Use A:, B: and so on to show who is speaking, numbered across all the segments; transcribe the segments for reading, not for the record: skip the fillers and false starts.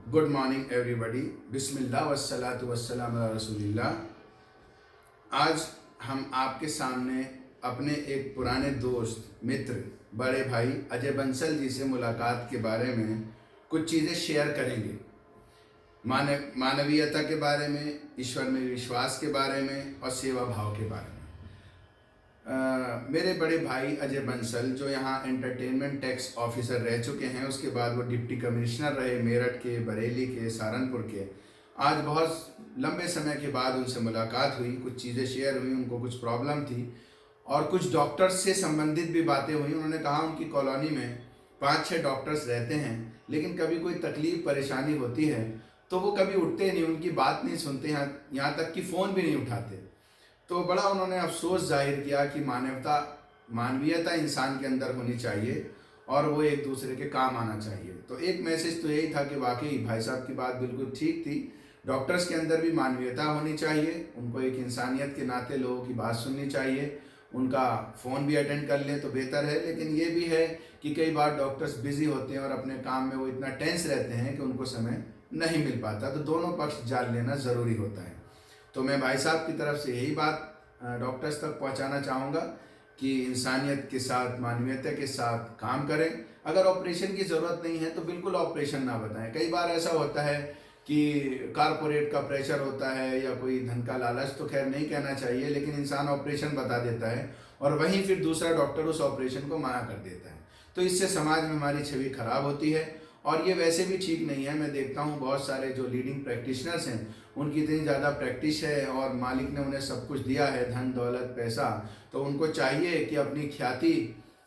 A: Good morning everybody. बिस्मिल्लाह वस्सलातु वस्सलाम अला रसूलिल्लाह। आज हम आपके सामने अपने एक पुराने दोस्त, मित्र, बड़े भाई अजय बंसल जी से मुलाकात के बारे में कुछ चीज़ें शेयर करेंगे। मानवीयता के बारे में, ईश्वर में विश्वास के बारे में और सेवा भाव के बारे में। मेरे बड़े भाई अजय बंसल जो यहाँ एंटरटेनमेंट टैक्स ऑफिसर रह चुके हैं, उसके बाद वो डिप्टी कमिश्नर रहे मेरठ के, बरेली के, सहारनपुर के। आज बहुत लंबे समय के बाद उनसे मुलाकात हुई, कुछ चीज़ें शेयर हुई, उनको कुछ प्रॉब्लम थी और कुछ डॉक्टर्स से संबंधित भी बातें हुई। उन्होंने कहा उनकी कॉलोनी में 5-6 डॉक्टर्स रहते हैं, लेकिन कभी कोई तकलीफ़ परेशानी होती है तो वो कभी उठते नहीं, उनकी बात नहीं सुनते, यहाँ तक कि फ़ोन भी नहीं उठाते। तो बड़ा उन्होंने अफसोस जाहिर किया कि मानवीयता इंसान के अंदर होनी चाहिए और वो एक दूसरे के काम आना चाहिए। तो एक मैसेज तो यही था कि वाकई भाई साहब की बात बिल्कुल ठीक थी, डॉक्टर्स के अंदर भी मानवीयता होनी चाहिए, उनको एक इंसानियत के नाते लोगों की बात सुननी चाहिए, उनका फ़ोन भी अटेंड कर लें तो बेहतर है। लेकिन ये भी है कि कई बार डॉक्टर्स बिज़ी होते हैं और अपने काम में वो इतना टेंस रहते हैं कि उनको समय नहीं मिल पाता, तो दोनों पक्ष जान लेना ज़रूरी होता है। तो मैं भाई साहब की तरफ से यही बात डॉक्टर्स तक पहुंचाना चाहूँगा कि इंसानियत के साथ, मानवीयता के साथ काम करें। अगर ऑपरेशन की ज़रूरत नहीं है तो बिल्कुल ऑपरेशन ना बताएं। कई बार ऐसा होता है कि कारपोरेट का प्रेशर होता है या कोई धन का लालच, तो खैर नहीं कहना चाहिए, लेकिन इंसान ऑपरेशन बता देता है और वहीं फिर दूसरा डॉक्टर उस ऑपरेशन को मना कर देता है। तो इससे समाज में हमारी छवि खराब होती है और ये वैसे भी ठीक नहीं है। मैं देखता हूँ बहुत सारे जो लीडिंग प्रैक्टिशनर्स हैं, उनकी इतनी ज़्यादा प्रैक्टिस है और मालिक ने उन्हें सब कुछ दिया है, धन दौलत पैसा, तो उनको चाहिए कि अपनी ख्याति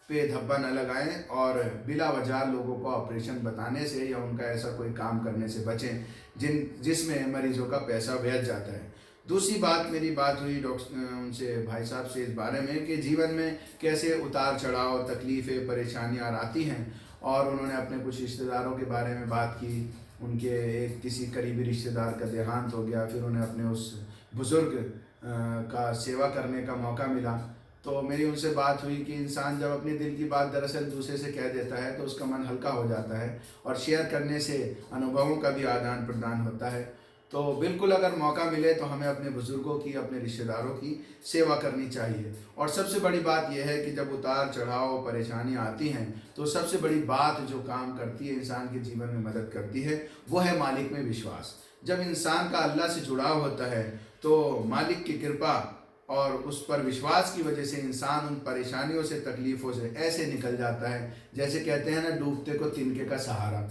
A: पे धब्बा न लगाएं और बिला वजह लोगों को ऑपरेशन बताने से या उनका ऐसा कोई काम करने से बचें जिसमें मरीजों का पैसा व्यर्थ जाता है। दूसरी बात, मेरी बात हुई उनसे, भाई साहब से, इस बारे में कि जीवन में कैसे उतार चढ़ाव, तकलीफ़ें, परेशानियाँ आती हैं और उन्होंने अपने कुछ रिश्तेदारों के बारे में बात की। उनके एक किसी करीबी रिश्तेदार का देहांत हो गया, फिर उन्हें अपने उस बुज़ुर्ग का सेवा करने का मौका मिला। तो मेरी उनसे बात हुई कि इंसान जब अपने दिल की बात दरअसल दूसरे से कह देता है तो उसका मन हल्का हो जाता है और शेयर करने से अनुभवों का भी आदान प्रदान होता है। तो बिल्कुल अगर मौका मिले तो हमें अपने बुज़ुर्गों की, अपने रिश्तेदारों की सेवा करनी चाहिए। और सबसे बड़ी बात यह है कि जब उतार चढ़ाव, परेशानियाँ आती हैं तो सबसे बड़ी बात जो काम करती है, इंसान के जीवन में मदद करती है, वो है मालिक में विश्वास। जब इंसान का अल्लाह से जुड़ाव होता है तो मालिक की कृपा और उस पर विश्वास की वजह से इंसान उन परेशानियों से, तकलीफ़ों से ऐसे निकल जाता है जैसे कहते हैं ना, डूबते को तिनके का सहारा।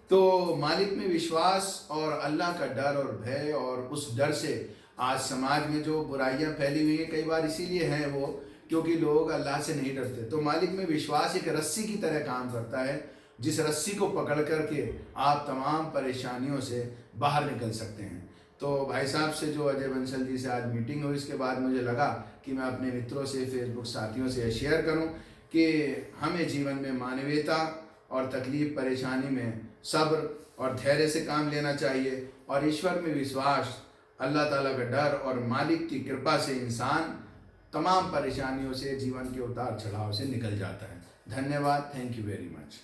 A: तो मालिक में विश्वास और अल्लाह का डर और भय, और उस डर से आज समाज में जो बुराइयां फैली हुई हैं, कई बार इसीलिए हैं वो क्योंकि लोग अल्लाह से नहीं डरते। तो मालिक में विश्वास एक रस्सी की तरह काम करता है, जिस रस्सी को पकड़ करके आप तमाम परेशानियों से बाहर निकल सकते हैं। तो भाई साहब से, जो अजय बंसल जी से आज मीटिंग हुई, इसके बाद मुझे लगा कि मैं अपने मित्रों से, फेसबुक साथियों से शेयर करूं कि हमें जीवन में मानवीयता और तकलीफ़ परेशानी में सब्र और धैर्य से काम लेना चाहिए और ईश्वर में विश्वास, अल्लाह ताला का डर और मालिक की कृपा से इंसान तमाम परेशानियों से, जीवन के उतार चढ़ाव से निकल जाता है। धन्यवाद। Thank you very much.